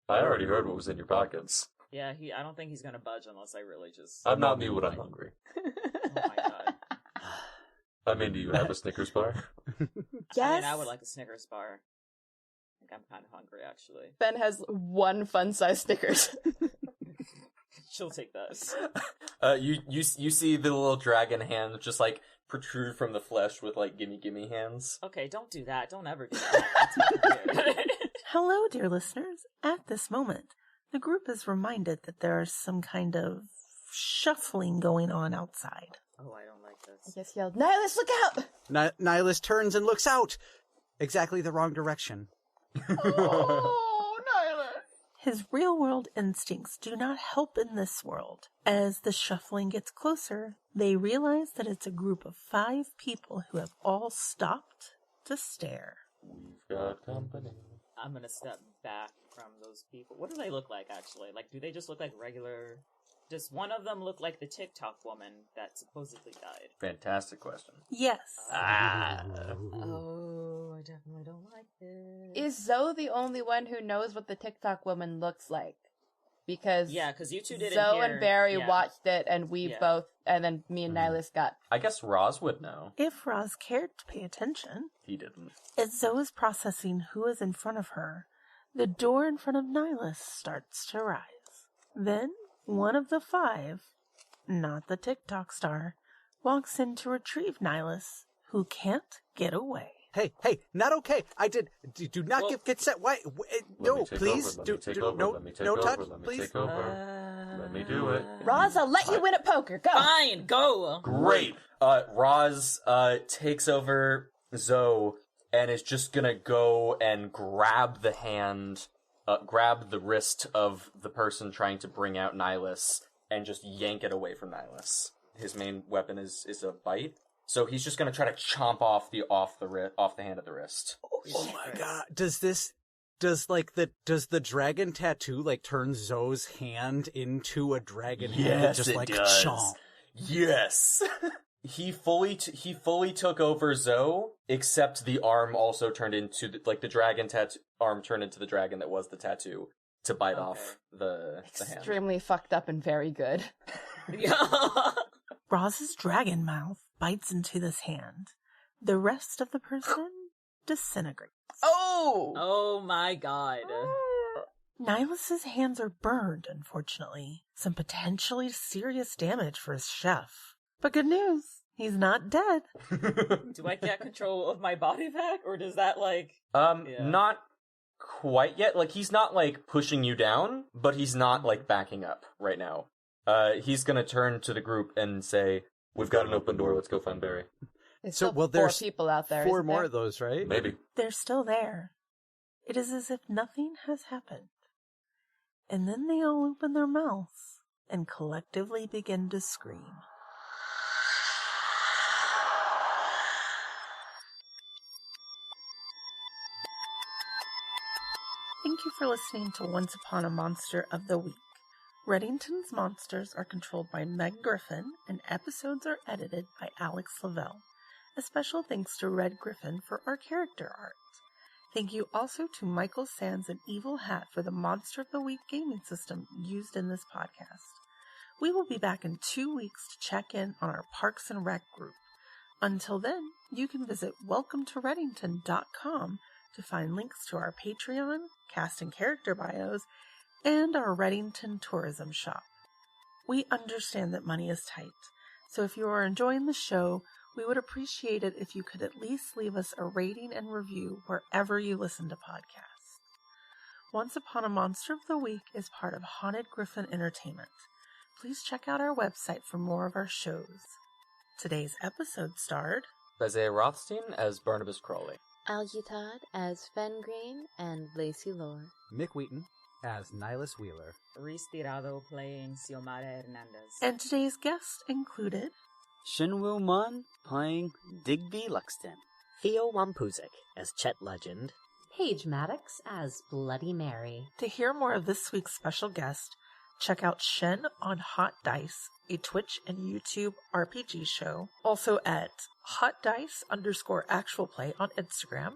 I already heard what was in your pockets. Yeah, I don't think he's gonna budge unless I really just... I'm not me when I'm hungry. Oh my god. I mean, do you have a Snickers bar? Yes. I mean, I would like a Snickers bar. I think I'm kind of hungry, actually. Ben has one fun-size Snickers. She'll take that. You see the little dragon hand just like protrude from the flesh with like gimme hands. Okay, don't do that. Don't ever do that. That's fucking weird. Hello, dear listeners. At this moment, the group is reminded that there is some kind of shuffling going on outside. Oh, I don't like this. I just yelled, Nihilus, look out! Nihilus turns and looks out. Exactly the wrong direction. Oh, Nihilus! His real-world instincts do not help in this world. As the shuffling gets closer, they realize that it's a group of 5 people who have all stopped to stare. We've got company. I'm gonna step back from those people. What do they look like, actually? Like, do they just look like regular... Does one of them look like the TikTok woman that supposedly died? Fantastic question. Yes. Oh, I definitely don't like this. Is Zoe the only one who knows what the TikTok woman looks like? Because Yeah, because you two didn't Zoe hear... and Barry yeah. watched it, and we Yeah. both, and then me and Nihilus got... I guess Roz would know. If Roz cared to pay attention, He didn't. as Zoe is processing who is in front of her, the door in front of Nihilus starts to rise. Then, one of the 5, not the TikTok star, walks in to retrieve Nihilus, who can't get away. Hey, not okay. Do not Well, give consent. Why? No, please. No, touch, please. Let me do it. Roz, I'll let you win at poker. Go! Fine, go! Great. Roz takes over Zoe and is just gonna go and grab the hand, grab the wrist of the person trying to bring out Nihilus and just yank it away from Nihilus. His main weapon is a bite, so he's just gonna try to chomp off the hand of the wrist. Oh my god! Does the dragon tattoo like turn Zoe's hand into a dragon hand? Yes, Just it like does. chomp. Yes. He fully took over Zoe, except the arm also turned into the dragon tattoo arm turned into the dragon that was the tattoo to bite off the hand. Extremely fucked up and very good. Roz's dragon mouth bites into this hand. The rest of the person disintegrates. Oh! Oh my god. Nihilus's hands are burned, unfortunately. Some potentially serious damage for his chef. But good news, he's not dead. Do I get control of my body back, or does that, like... Not quite yet. Like, he's not, like, pushing you down, but he's not, like, backing up right now. He's gonna turn to the group and say, We've got an open door. Let's go find Barry. There's So, still well, 4 there's people out there. 4 isn't more there? of those, right? Maybe. They're still there. It is as if nothing has happened. And then they all open their mouths and collectively begin to scream. Thank you for listening to Once Upon a Monster of the Week. Reddington's monsters are controlled by Meg Griffin, and episodes are edited by Alex Lavelle. A special thanks to Red Griffin for our character art. Thank you also to Michael Sands and Evil Hat for the Monster of the Week gaming system used in this podcast. We will be back in 2 weeks to check in on our Parks and Rec group. Until then, you can visit welcometoreddington.com to find links to our Patreon, cast and character bios, and our Reddington tourism shop. We understand that money is tight, so if you are enjoying the show, we would appreciate it if you could at least leave us a rating and review wherever you listen to podcasts. Once Upon a Monster of the Week is part of Haunted Griffin Entertainment. Please check out our website for more of our shows. Today's episode starred Isaiah Rothstein as Barnabas Crawley. Algie Todd as Fen Green and Lacey Lore. Mick Wheaton as Nihilus Wheeler. Reese Tirado playing Xiomara Hernandez. and today's guests included Shinwoo Mun playing Digby Luxton. Theo Wampuzik as Chet Legend. Paige Maddox as Bloody Mary. To hear more of this week's special guest, check out Shen on Hot Dice, a Twitch and YouTube RPG show, also at hotdice_actual play on Instagram,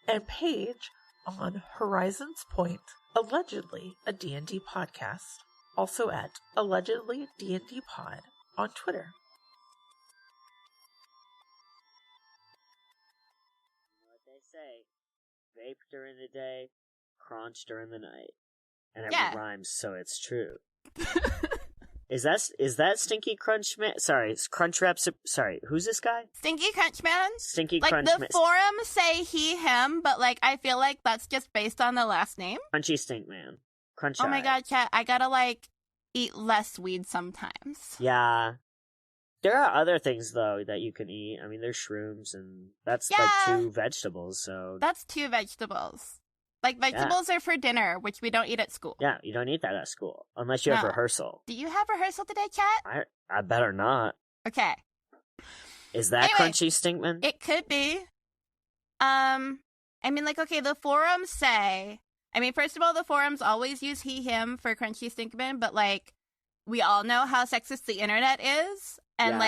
and Paige on Horizons Point, Allegedly a D&D podcast, also at Allegedly D&D Pod on Twitter. What they say, vape during the day, crunch during the night. And it Yeah. rhymes, so it's true. Is that Stinky Crunch Man? Sorry, it's Crunchwrap. Sorry, who's this guy? Stinky Crunchman? Stinky Like, Crunch the Man. forums say he, him, but, like, I feel like that's just based on the last name. Crunchy Stink Man. Crunch Oh my Eye. god, chat, I gotta, like, eat less weed sometimes. Yeah. There are other things, though, that you can eat. I mean, there's shrooms, and that's like Yeah. 2 vegetables, so... That's 2 vegetables. Like, vegetables are for dinner, which we don't eat at school. Yeah, you don't eat that at school, unless you have No. rehearsal. Do you have rehearsal today, chat? I better not. Okay. Is that Anyway, Crunchy Stinkman? It could be. I mean, like, okay, the forums say... I mean, first of all, the forums always use he, him for Crunchy Stinkman, but, like, we all know how sexist the internet is, and,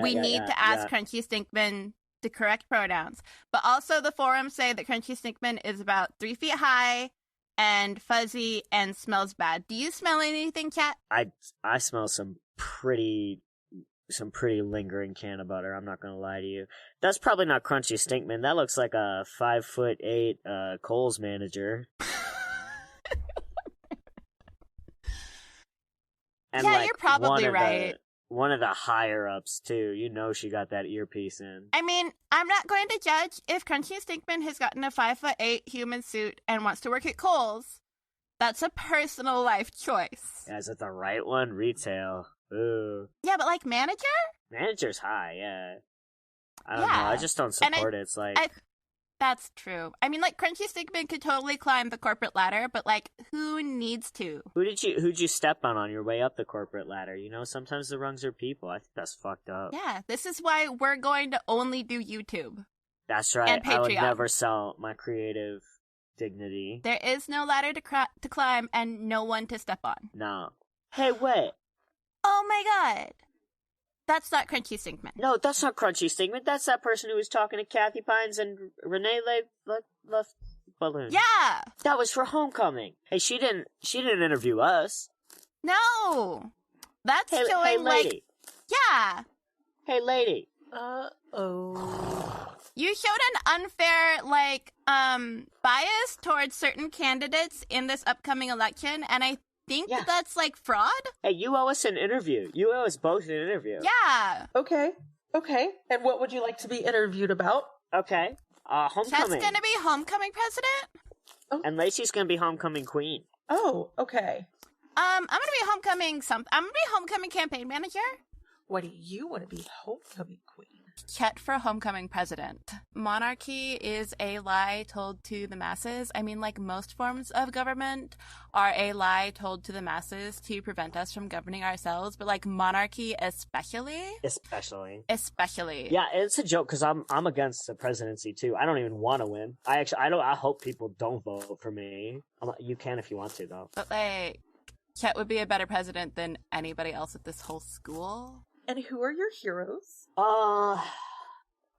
we need to ask Crunchy Stinkman the correct pronouns. But also the forums say that Crunchy Stinkman is about 3 feet high and fuzzy and smells bad. Do you smell anything, chat? I smell some pretty lingering can of butter. I'm not gonna lie to you. That's probably not Crunchy Stinkman. That looks like a 5'8" Kohl's manager. And Yeah, like you're probably right. One of the higher ups too. You know she got that earpiece in. I mean, I'm not going to judge if Crunchy Stinkman has gotten a 5'8" human suit and wants to work at Kohl's. That's a personal life choice. Yeah, is it the right one? Retail. Ooh. Yeah, but like manager? Manager's high, yeah. I don't know. Yeah. I just don't And support it. It's like that's true. I mean, like, Crunchy Stinkman could totally climb the corporate ladder, but, like, who needs to? who'd you step on your way up the corporate ladder? You know, sometimes the rungs are people. I think that's fucked up. Yeah, this is why we're going to only do YouTube. That's right. And I would Patreon. never sell my creative dignity. There is no ladder to climb and no one to step on. No. Hey, wait. Oh my god. That's not Crunchy Stinkman. No, that's not Crunchy Stinkman. That's that person who was talking to Kathy Pines and Renee left Balloon. Yeah! That was for Homecoming. Hey, she didn't interview us. No! That's Hey, showing, hey, like... lady. Yeah! Hey, lady. Uh-oh. You showed an unfair, like, bias towards certain candidates in this upcoming election, and I think Yeah. that's, like, fraud? Hey, you owe us an interview. You owe us both an interview. Yeah! Okay. And what would you like to be interviewed about? Okay. Chet's Homecoming. gonna be homecoming president? And Lacey's gonna be Homecoming Queen. Oh, okay. I'm gonna be homecoming campaign manager. Why do you want to be homecoming queen? Chet for homecoming president. Monarchy is a lie told to the masses. I mean, like, most forms of government are a lie told to the masses to prevent us from governing ourselves, but, like, monarchy especially. Yeah, it's a joke because I'm against the presidency too. I don't even want to win. I hope people don't vote for me. You can if you want to though. But, like, Chet would be a better president than anybody else at this whole school. And who are your heroes?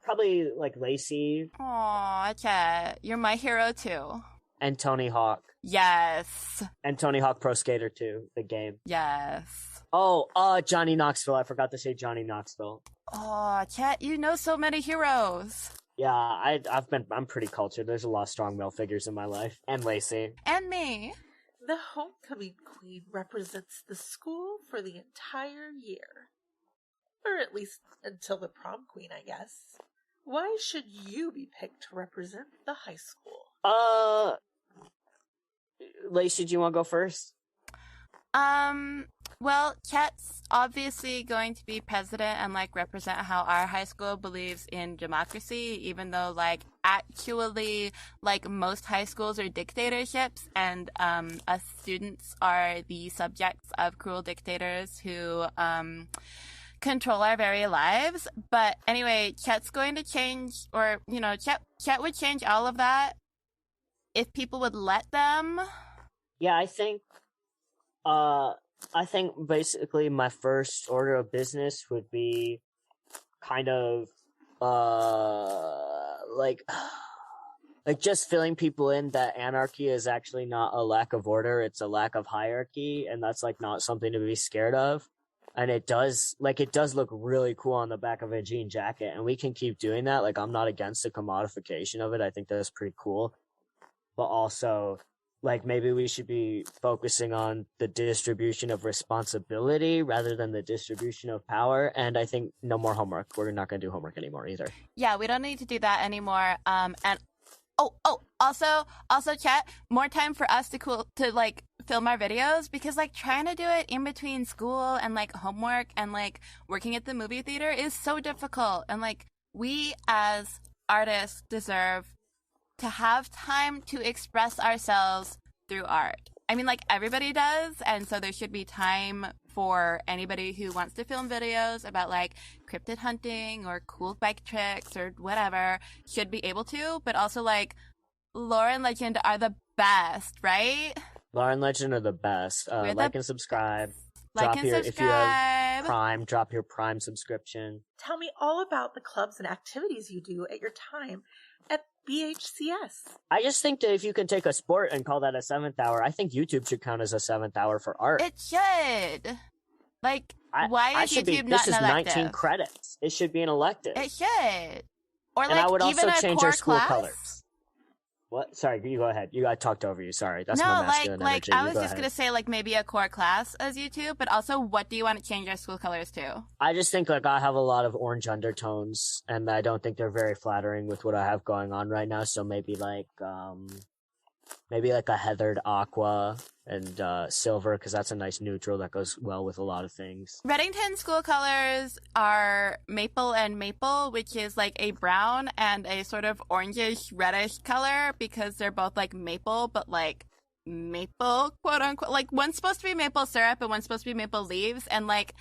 Probably like Lacey Aw, Chet, you're my hero too. and Tony Hawk. Yes. And Tony Hawk Pro Skater 2, the game. Yes. Oh, Johnny Knoxville. I forgot to say Johnny Knoxville. Oh, Chet, you know so many heroes. Yeah, I'm pretty cultured. There's a lot of strong male figures in my life. And Lacey. And me. The homecoming queen represents the school for the entire year. Or at least until the prom queen, I guess. Why should you be picked to represent the high school? Lacey, do you want to go first? Well, Chet's obviously going to be president and, like, represent how our high school believes in democracy, even though, like, actually, like, most high schools are dictatorships, and, us students are the subjects of cruel dictators who, control our very lives. But anyway, Chet's going to change, or, you know, Chet would change all of that if people would let them. Yeah, I think basically my first order of business would be kind of like like just filling people in that anarchy is actually not a lack of order, it's a lack of hierarchy, and that's like not something to be scared of. And it does look really cool on the back of a jean jacket, and we can keep doing that. Like, I'm not against the commodification of it. I think that's pretty cool. But also, like, maybe we should be focusing on the distribution of responsibility rather than the distribution of power. And I think no more homework. We're not going to do homework anymore either. Yeah, we don't need to do that anymore. And also, chat, more time for us to like film our videos, because like trying to do it in between school and like homework and like working at the movie theater is so difficult. And like we as artists deserve to have time to express ourselves through art. I mean, like everybody does, and so there should be time for anybody who wants to film videos about like cryptid hunting or cool bike tricks or whatever should be able to, but also like Lore and Legend are the best, right? Lore and Legend are the best. Like and subscribe. If you have Prime, drop your Prime subscription. Tell me all about the clubs and activities you do at your time at BHCS. I just think that if you can take a sport and call that a 7th hour, I think YouTube should count as a 7th hour for art. It should. Like, why is YouTube not an elective? This is 19 credits. It should be an elective. It should. Or and like I would even also a change core our school class? colors. What? Sorry, you go ahead. I talked over you. Sorry. That's no, my masculine energy. I was just going to say, like, maybe a core class as YouTube, but also, what do you want to change our school colors to? I just think, like, I have a lot of orange undertones, and I don't think they're very flattering with what I have going on right now, so maybe, like a heathered aqua and silver, because that's a nice neutral that goes well with a lot of things. Reddington school colors are maple and maple, which is like a brown and a sort of orangish reddish color, because they're both like maple, but like maple, quote unquote. Like one's supposed to be maple syrup and one's supposed to be maple leaves, and like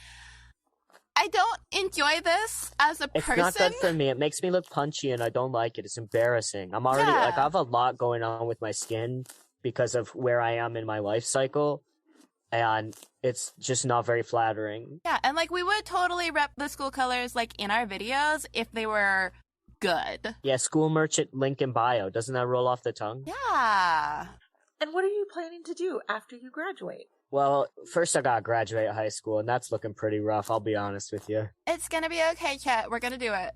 I don't enjoy this as a person. It's not good for me. It makes me look punchy and I don't like it. It's embarrassing. I'm already, like, I have a lot going on with my skin because of where I am in my life cycle, and it's just not very flattering. Yeah, and like we would totally rep the school colors like in our videos if they were good. Yeah, school merchant link in bio. Doesn't that roll off the tongue? Yeah. And what are you planning to do after you graduate? Well, first I gotta graduate high school, and that's looking pretty rough, I'll be honest with you. It's gonna be okay, chat. We're gonna do it.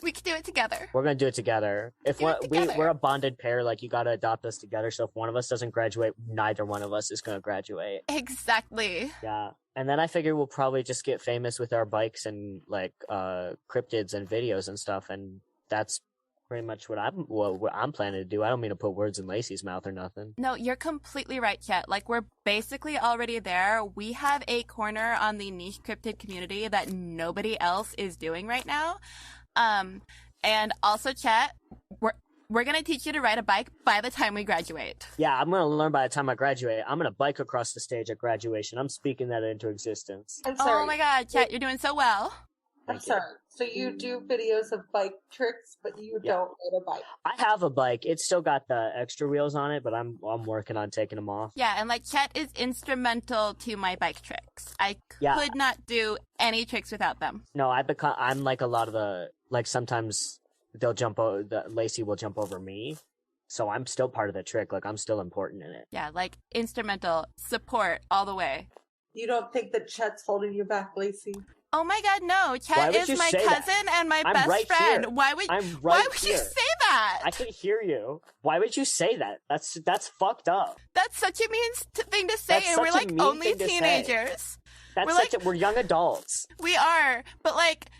We can do it together. We're gonna do it together. We're a bonded pair, like, you gotta adopt us together, so if one of us doesn't graduate, neither one of us is gonna graduate. Exactly. Yeah. And then I figure we'll probably just get famous with our bikes and, like, cryptids and videos and stuff, and that's pretty much what I'm planning to do. I don't mean to put words in Lacey's mouth or nothing. No, you're completely right, Chet. Like, we're basically already there. We have a corner on the niche cryptid community that nobody else is doing right now. And also, Chet, we're gonna teach you to ride a bike by the time we graduate. Yeah, I'm gonna learn by the time I graduate. I'm gonna bike across the stage at graduation. I'm speaking that into existence. I'm sorry. Oh my god, Chet, you're doing so well. I'm sorry. So you do videos of bike tricks, but you don't ride a bike. I have a bike. It's still got the extra wheels on it, but I'm working on taking them off. Yeah, and like Chet is instrumental to my bike tricks. I could not do any tricks without them. No, I'm like a lot of the, like, sometimes they'll Lacey will jump over me. So I'm still part of the trick. Like, I'm still important in it. Yeah, like instrumental support all the way. You don't think that Chet's holding you back, Lacey? Oh my god, no. Chet is my cousin and my best friend. Here. Why would you say that? I can hear you. Why would you say that? That's fucked up. That's such a mean thing to say, and we're like only teenagers. We're young adults. We are, but like,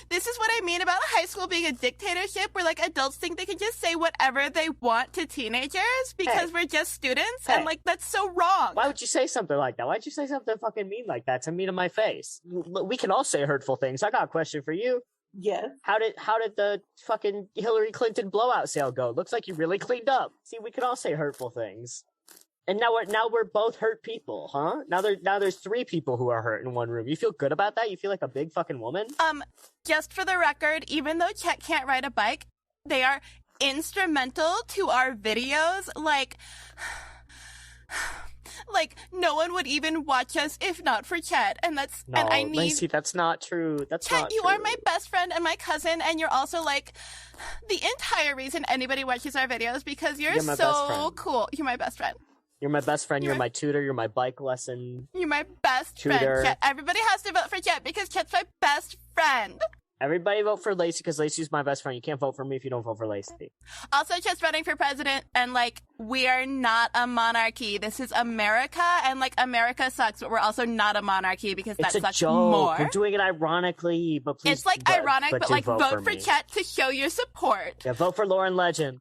this is what I mean about high school being a dictatorship, where like adults think they can just say whatever they want to teenagers because we're just students, and like that's so wrong. Why would you say something like that? Why'd you say something fucking mean like that to me to my face? We can all say hurtful things. I got a question for you. Yes. How did the fucking Hillary Clinton blowout sale go? Looks like you really cleaned up. See, we can all say hurtful things. And now we're both hurt people, huh? Now there's 3 people who are hurt in one room. You feel good about that? You feel like a big fucking woman? Just for the record, even though Chet can't ride a bike, they are instrumental to our videos. Like, like, no one would even watch us if not for Chet, and that's, No, and I need... Lacey, that's not true. That's Chet, not you true. are my best friend and my cousin, and you're also, like, the entire reason anybody watches our videos, because you're You're my best so friend. cool. You're my best friend. You're my best friend. You're my tutor. You're my bike lesson. You're my best Tutor. friend, Chet. Everybody has to vote for Chet, because Chet's my best friend. Everybody vote for Lacey because Lacey's my best friend. You can't vote for me if you don't vote for Lacey. Also, Chet's running for president, and, like, we are not a monarchy. This is America, and, like, America sucks, but we're also not a monarchy, because that It's a sucks joke. more. We're doing it ironically, but please. It's, like, ironic, but do like, vote for me. Chet to show your support. Yeah, vote for Lauren Legend.